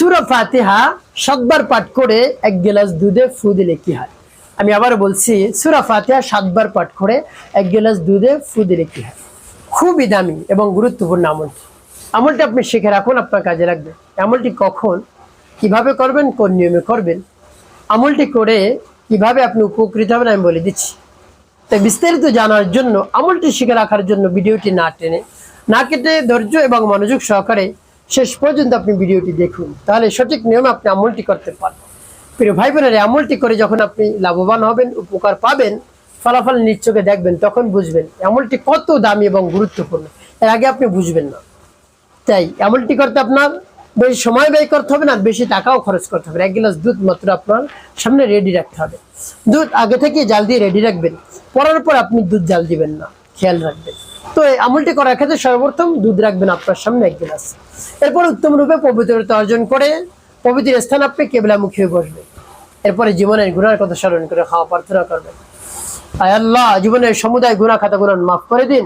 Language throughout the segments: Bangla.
সূরা ফাতিহা 7 বার পাঠ করে 1 গ্লাস দুধে ফু দিলে কি হয়? আমি আবার বলছি, সূরা ফাতিহা 7 বার পাঠ করে 1 গ্লাস দুধে ফু দিলে কি হয়? খুবই দামি এবং গুরুত্বপূর্ণ আমলটি। আমলটি আপনি শিখে রাখুন, আপনার কাজে লাগবে। আমলটি কখন, কিভাবে করবেন, কোন নিয়মে করবেন, আমলটি করে কিভাবে আপনি উপকৃত হবেন আমি বলে দিচ্ছি। তাই বিস্তারিত জানার জন্য, আমলটি শিখে রাখার জন্য ভিডিওটি না টেনে, না কেটে ধৈর্য এবং মনোযোগ সহকারে শেষ পর্যন্ত আপনি ভিডিওটি দেখুন, তাহলে সঠিক নিয়মে আপনি আমলটি করতে পারবেন। প্রিয় ভাই বোনেরা, আমলটি করে যখন আপনি লাভবান হবেন, উপকার পাবেন, ফলাফল নিজ চোখে দেখবেন, তখন বুঝবেন আমলটি কত দামি এবং গুরুত্বপূর্ণ। এর আগে আপনি বুঝবেন না। তাই আমলটি করতে আপনার বেশি সময় ব্যয় করতে হবে না, বেশি টাকাও খরচ করতে হবে। 1 গ্লাস দুধ মাত্র আপনার সামনে রেডি রাখতে হবে। দুধ আগে থেকে জাল দিয়ে রেডি রাখবেন, পড়ার পর আপনি দুধ জাল দিবেন না, খেয়াল রাখবেন। তো এই আমলটি করার ক্ষেত্রে সর্বপ্রথম দুধ রাখবেন আপনার সামনে 1 গ্লাস। এরপর উত্তম রূপে পবিত্রতা অর্জন করে পবিত্র স্থান আপনি কেবলামুখী হয়ে বসবেন। এরপরে জীবনের গুনার কথা স্মরণ করে খাওয়া প্রার্থনা করবেন, আয় আল্লাহ, জীবনের সমুদায় গুনাহ খাতাগুলো মাফ করে দিন।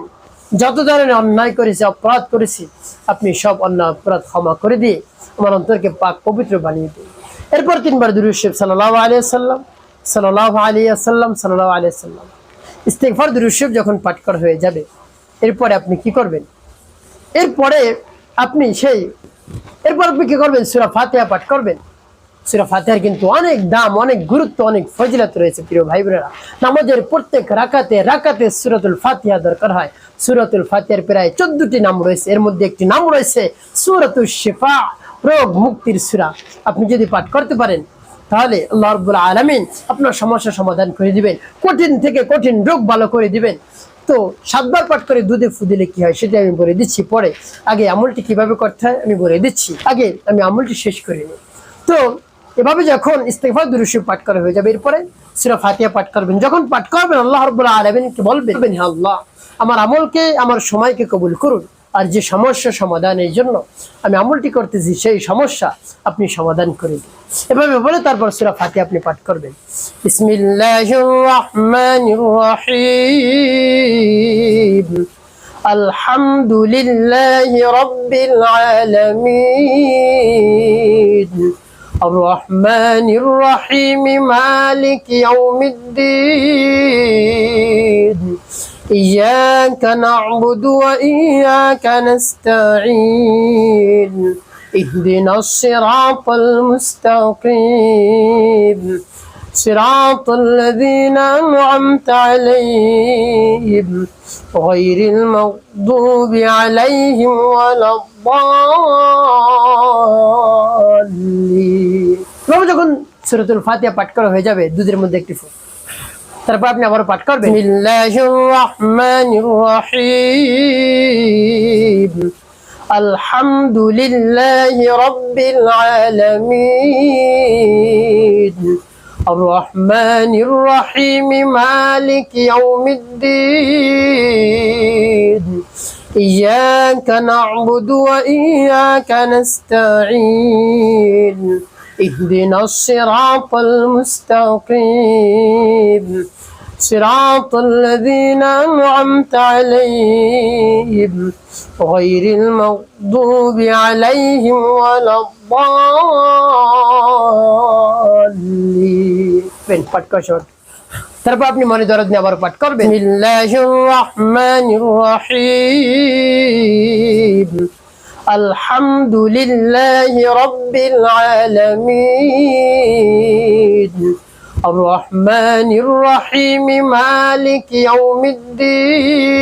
যত ধরনের অন্যায় করেছি, অপরাধ করেছি, আপনি সব অন্যায় অপরাধ ক্ষমা করে দিয়ে আমার অন্তরকে পাক পবিত্র বানিয়ে দিন। এরপর 3 বার দুরূদ শরীফ সাল্লাল্লাহু আলাইহি ওয়াসাল্লাম, সাল্লাল্লাহু আলাইহি ওয়াসাল্লাম, সাল্লাল্লাহু আলাইহি ওয়াসাল্লাম ইস্তিগফার দুরূদ শরীফ যখন পাঠ করা হয়ে যাবে, এরপরে আপনি কি করবেন? এরপরে আপনি কি করবেন? সূরা ফাতিহা পাঠ করবেন। সূরা ফাতিহার কিন্তু অনেক দাম, অনেক গুরুত্ব, অনেক ফজিলত রয়েছে। প্রিয় ভাই বোনেরা, নামাজের প্রত্যেক রাকাতে সূরাতুল ফাতিহা দরকার হয়। সূরাতুল ফাতিহার প্রায় 14টি নাম রয়েছে। এর মধ্যে একটি নাম রয়েছে সূরাতুশ শিফা, রোগ মুক্তির সূরা। আপনি যদি পাঠ করতে পারেন, তাহলে আল্লাহ রাব্বুল আলামিন আপনার সমস্যার সমাধান করে দিবেন, কঠিন থেকে কঠিন রোগ ভালো করে দিবেন। তো 7 বার পাঠ করে দুধে ফু দিলে কি হয় সেটা আমি বলে দিচ্ছি। পরে আগে আমলটি কিভাবে করতে হয় আমি বলে দিচ্ছি, আগে আমি আমলটি শেষ করে নিই। তো এভাবে যখন ইস্তিগফার দুরূদ শরীফ পাঠ করা হয়ে যাবে, এরপরে সূরা ফাতিহা পাঠ করবেন। যখন পাঠ করবেন, আল্লাহ রাব্বুল আলামিনকে বলবেন, হে আল্লাহ, আমার আমলকে, আমার সময়কে কবুল করুন, আর যে সমস্যা সমাধানের জন্য আমি আমলটি করতেছি সেই সমস্যা আপনি সমাধান করে দিন। এভাবে বলে তারপর সূরা ফাতিহা আপনি পাঠ করবেন। বিসমিল্লাহির রাহমানির রহিম, আলহামদুলিল্লাহি রাব্বিল আলামিন, الرحمن الرحيم مالك يوم الدين إياك نعبد وإياك نستعين اهدنا الصراط المستقيم صراط الذين أنعمت عليهم غير المغضوب عليهم ولا الضالين। যখন সূরাতুল ফাতিহা পাঠ করা হয়ে যাবে, দুধের মধ্যে একটি ফু, তারপর আপনি আবার পাঠ করবেন, বিসমিল্লাহির রাহমানির রহিম, আলহামদুলিল্লাহি রাব্বিল আলামিন, الرحمن الرحيم مالك يوم الدين إياك نعبد وإياك نستعين اهدنا الصراط المستقيم صراط الذين أنعمت عليهم غير المغضوب عليهم ولا الضالين। পাঠ করেন, তারপর আপনি মনে দরদ নিয়ে আবার পাঠ করবেন, বিসমিল্লাহির রাহমানির রহিম, আলহামদুলিল্লাহি রাব্বিল আলামিন, الرحمن الرحيم مالك يوم الدين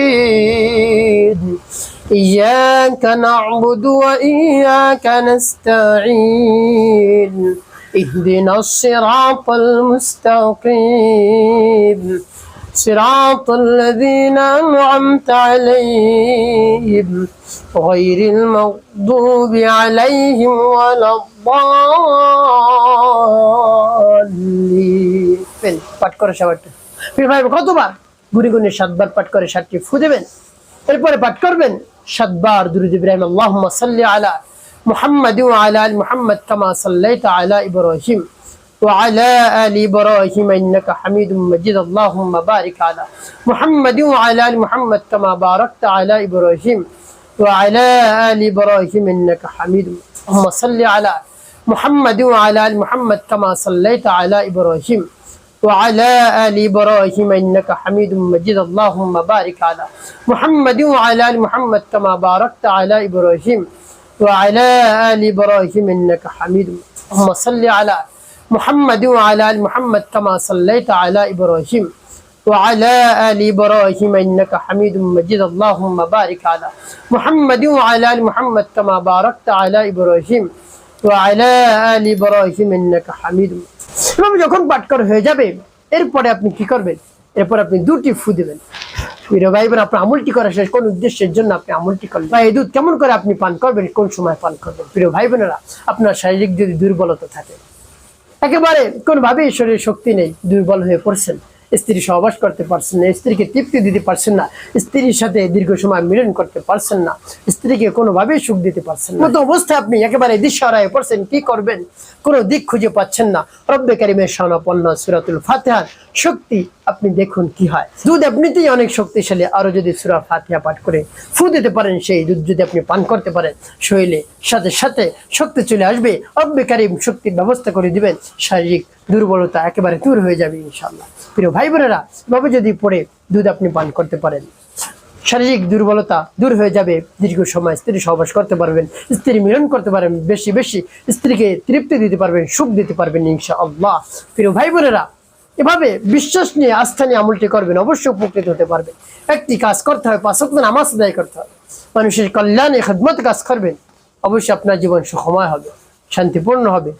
إياك نعبد وإياك نستعين اهدنا الصراط المستقيم صراط الذين أنعمت عليهم غير المغضوب عليهم ولا الضالين। পাঠ করে সবারটা কতবার? গুনি গুনি 7 বার পাঠ করে 7টি ফু দেবেন। এরপরে পাঠ করবেন 7 বার দুরূদ ইব্রাহিম, আল্লাহুম্মা সাল্লি আলা মুহাম্মাদ ওয়া আলা আলি মুহাম্মাদ কামা সাল্লাইতা আলা ইব্রাহিম ওয়া আলা আলি ইব্রাহিম ইন্নাকা হামিদুম মাজিদ, আল্লাহুম্মা বারিক আলা মুহাম্মাদ ওয়া আলা আলি মুহাম্মাদ কামা বারাকতা আলা ইব্রাহিম ওয়া আলা আলি ইব্রাহিম ইন্নাকা হামিদুম, আল্লাহুম্মা সাল্লি আলা محمد وعلى آل محمد كما صليت على إبراهيم وعلى آل إبراهيم إنك حميد مجيد اللهم بارك على محمد وعلى آل محمد كما باركت على إبراهيم وعلى آل إبراهيم إنك حميد مجيد اللهم صل على محمد وعلى آل محمد كما صليت على إبراهيم وعلى آل إبراهيم إنك حميد مجيد اللهم بارك على محمد وعلى آل محمد كما باركت على إبراهيم وعلى آل إبراهيم إنك حميد مجيد এভাবে যখন পাঠ করা হয়ে যাবে এরপরে আপনি কি করবেন এরপর আপনি দুটি ফু দিবেন প্রিয় ভাই বোন আপনার আমলটি করা শেষ কোন উদ্দেশ্যের জন্য আপনি আমলটি করলেন বা এই দুধ কেমন করে আপনি পান করবেন কোন সময় পান করবেন প্রিয় ভাই বোনেরা আপনার শারীরিক যদি দুর্বলতা থাকে একেবারে কোনোভাবেই শরীরে শক্তি নেই দুর্বল হয়ে পড়ছেন স্ত্রী সহবাস করতে পারছেন না স্ত্রীকে তৃপ্তি দিতে পারছেন না স্ত্রীর সাথে দীর্ঘ সময় মিলন করতে পারছেন না স্ত্রীকে কোনোভাবেই সুখ দিতে পারছেন না মতো অবস্থায় আপনি একেবারে দিশাহারায় পড়ছেন কি করবেন কোনো দিক খুঁজে পাচ্ছেন না রব্বে কারিমের শানাপন্ন সূরাতুল ফাতিহার শক্তি আপনি দেখুন কি হয় দুধ এমনিতেই অনেক শক্তিশালী আরো যদি সূরা ফাতিহা পাঠ করে ফু দিতে পারেন সেই দুধ যদি আপনি পান করতে পারেন শরীরে সাথে সাথে শক্তি চলে আসবে রব্বে কারিম শক্তির ব্যবস্থা করে দিবেন শারীরিক দুর্বলতা একেবারে দূর হয়ে যাবে ইনশাআল্লাহ প্রিয় ভাই বোনেরা এভাবে যদি পড়ে দুধ আপনি পান করতে পারেন শারীরিক দুর্বলতা দূর হয়ে যাবে দীর্ঘ সময় স্ত্রী সহবাস করতে পারবেন স্ত্রী মিলন করতে পারবেন বেশি বেশি স্ত্রীকে তৃপ্তি দিতে পারবেন সুখ দিতে পারবেন ইনশাআল্লাহ প্রিয় ভাই বোনেরা এভাবে বিশ্বাস নিয়ে আস্থা নিয়ে আমলটি করবেন অবশ্যই উপকৃত হতে পারবেন একটি কাজ করতে হবে 5 ওয়াক্ত নামাজ আদায় করতে হবে মানুষের কল্যাণে খিদমত কাজ করবেন অবশ্যই আপনার জীবন সুখময় হবে শান্তিপূর্ণ হবে।